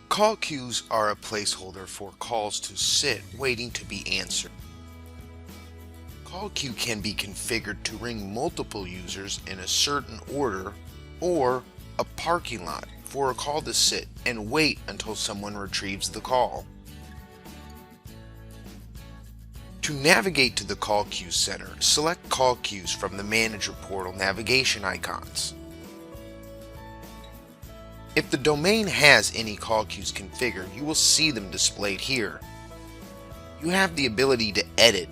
Call queues are a placeholder for calls to sit waiting to be answered. Call queue can be configured to ring multiple users in a certain order, or a parking lot for a call to sit and wait until someone retrieves the call. To navigate to the Call Queue Center, select Call Queues from the Manager Portal navigation icons. If the domain has any call queues configured, you will see them displayed here. You have the ability to edit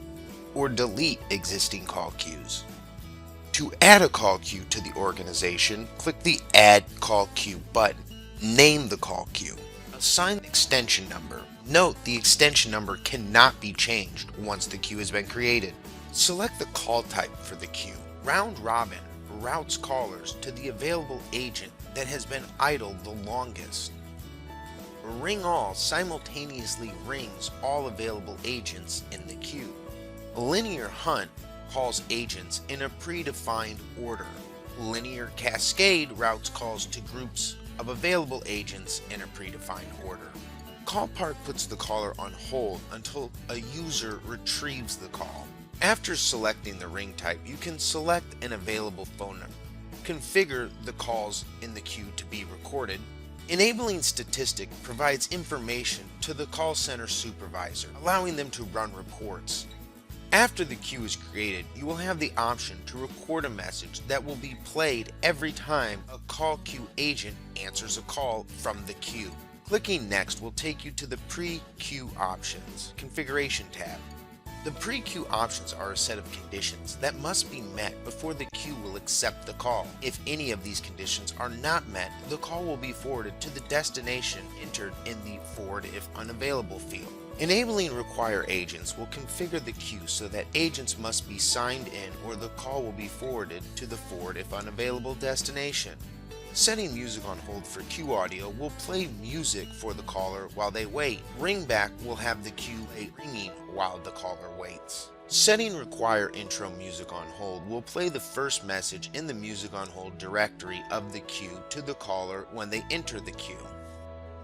or delete existing call queues. To add a call queue to the organization, click the Add Call Queue button. Name the call queue. Assign the extension number. Note the extension number cannot be changed once the queue has been created. Select the call type for the queue. Round robin routes callers to the available agent that has been idle the longest. Ring all simultaneously rings all available agents in the queue. Linear hunt calls agents in a predefined order. Linear cascade routes calls to groups of available agents in a predefined order. Call park puts the caller on hold until a user retrieves the call. After selecting the ring type, you can select an available phone number. Configure the calls in the queue to be recorded. Enabling statistic provides information to the call center supervisor, allowing them to run reports. After the queue is created, you will have the option to record a message that will be played every time a call queue agent answers a call from the queue. Clicking Next will take you to the Pre-Queue Options Configuration tab. The pre-queue options are a set of conditions that must be met before the queue will accept the call. If any of these conditions are not met, the call will be forwarded to the destination entered in the Forward if unavailable field. Enabling Require Agents will configure the queue so that agents must be signed in or the call will be forwarded to the Forward if unavailable destination. Setting music on hold for queue audio will play music for the caller while they wait. Ringback will have the queue ringing while the caller waits. Setting Require Intro Music on Hold will play the first message in the Music on Hold directory of the queue to the caller when they enter the queue.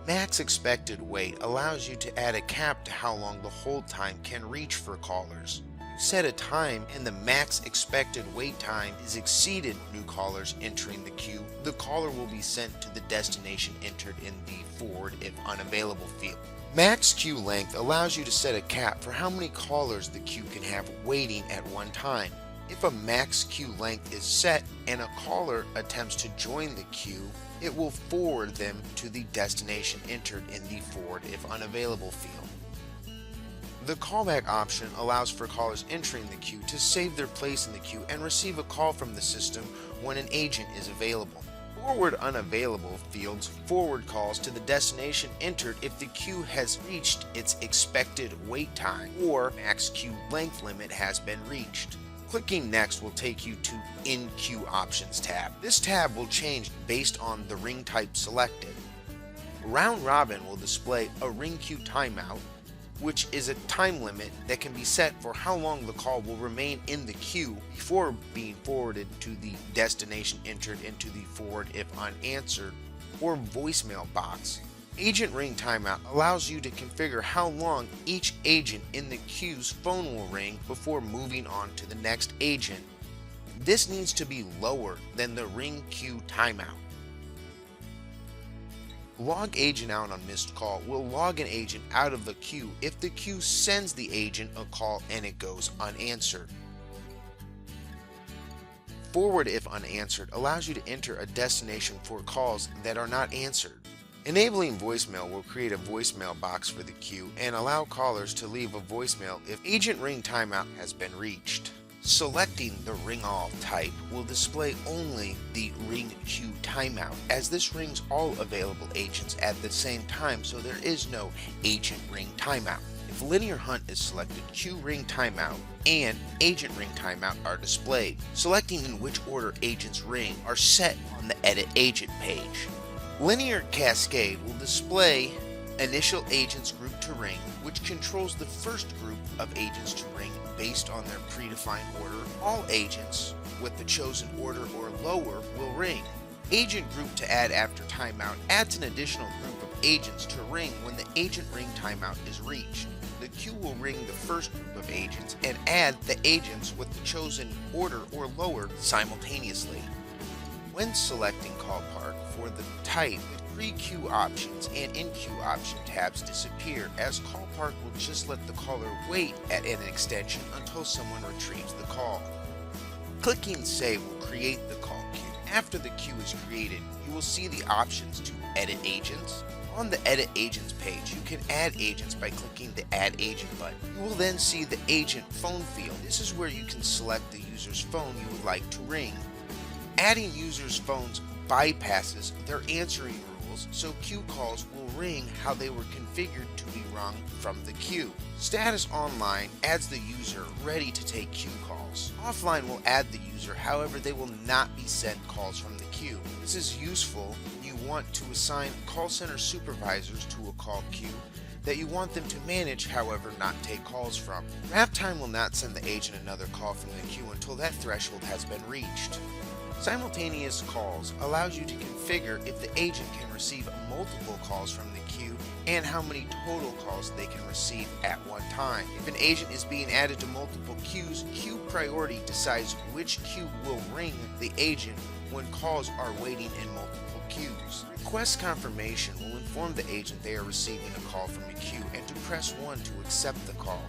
Max Expected Wait allows you to add a cap to how long the hold time can reach for callers. Set a time and the max expected wait time is exceeded new callers entering the queue, the caller will be sent to the destination entered in the Forward if unavailable field. Max queue length allows you to set a cap for how many callers the queue can have waiting at one time. If a max queue length is set and a caller attempts to join the queue, it will forward them to the destination entered in the Forward if unavailable field. The callback option allows for callers entering the queue to save their place in the queue and receive a call from the system when an agent is available. Forward unavailable fields forward calls to the destination entered if the queue has reached its expected wait time or max queue length limit has been reached. Clicking Next will take you to In Queue Options tab. This tab will change based on the ring type selected. Round Robin will display a ring queue timeout, which is a time limit that can be set for how long the call will remain in the queue before being forwarded to the destination entered into the Forward if unanswered or voicemail box. Agent Ring Timeout allows you to configure how long each agent in the queue's phone will ring before moving on to the next agent. This needs to be lower than the ring queue timeout. Log agent out on missed call will log an agent out of the queue if the queue sends the agent a call and it goes unanswered. Forward if unanswered allows you to enter a destination for calls that are not answered. Enabling voicemail will create a voicemail box for the queue and allow callers to leave a voicemail if agent ring timeout has been reached. Selecting the ring all type will display only the ring queue timeout, as this rings all available agents at the same time, so there is no agent ring timeout. If linear hunt is selected, queue ring timeout and agent ring timeout are displayed. Selecting in which order agents ring are set on the edit agent page. Linear cascade will display initial agents group to ring, which controls the first group of agents to ring based on their predefined order. All agents with the chosen order or lower will ring. Agent Group to add after timeout adds an additional group of agents to ring when the agent ring timeout is reached. The queue will ring the first group of agents and add the agents with the chosen order or lower simultaneously. When selecting Call Park for the type, the pre-queue options and in-queue option tabs disappear, as Call Park will just let the caller wait at an extension until someone retrieves the call. Clicking Save will create the call queue. After the queue is created, you will see the options to edit agents. On the Edit Agents page, you can add agents by clicking the Add Agent button. You will then see the Agent Phone field. This is where you can select the user's phone you would like to ring. Adding users' phones bypasses their answering rules, so queue calls will ring how they were configured to be rung from the queue. Status Online adds the user ready to take queue calls. Offline will add the user, however they will not be sent calls from the queue. This is useful when you want to assign call center supervisors to a call queue that you want them to manage, however not take calls from. Wrap time will not send the agent another call from the queue until that threshold has been reached. Simultaneous calls allows you to configure if the agent can receive multiple calls from the queue and how many total calls they can receive at one time. If an agent is being added to multiple queues, queue priority decides which queue will ring the agent when calls are waiting in multiple queues. Request confirmation will inform the agent they are receiving a call from a queue and to press 1 to accept the call.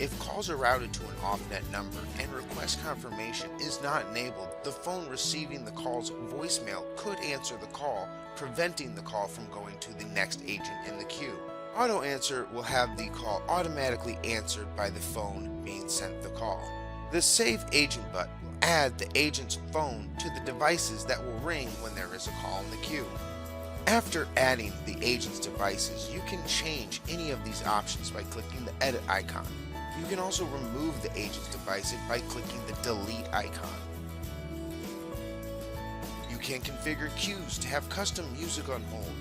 If calls are routed to an off-net number and request confirmation is not enabled, the phone receiving the call's voicemail could answer the call, preventing the call from going to the next agent in the queue. Auto Answer will have the call automatically answered by the phone being sent the call. The Save Agent button will add the agent's phone to the devices that will ring when there is a call in the queue. After adding the agent's devices, you can change any of these options by clicking the edit icon. You can also remove the agent's devices by clicking the delete icon. You can configure queues to have custom music on hold.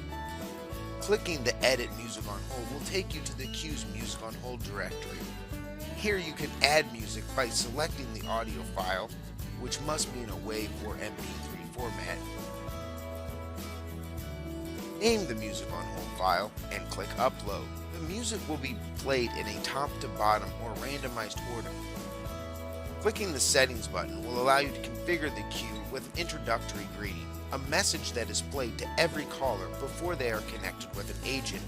Clicking the edit music on hold will take you to the queue's music on hold directory. Here you can add music by selecting the audio file, which must be in a WAV or MP3 format. Name the music on hold file and click upload. The music will be played in a top to bottom or randomized order. Clicking the settings button will allow you to configure the queue with an introductory greeting, a message that is played to every caller before they are connected with an agent.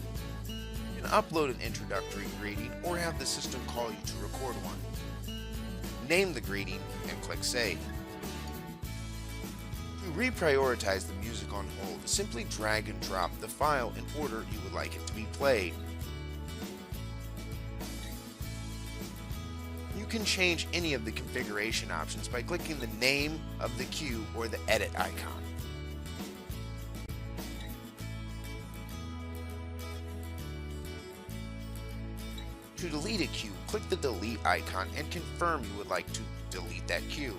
You can upload an introductory greeting or have the system call you to record one. Name the greeting and click Save. To reprioritize the music on hold, simply drag and drop the file in order you would like it to be played. You can change any of the configuration options by clicking the name of the queue or the edit icon. To delete a queue, click the delete icon and confirm you would like to delete that queue.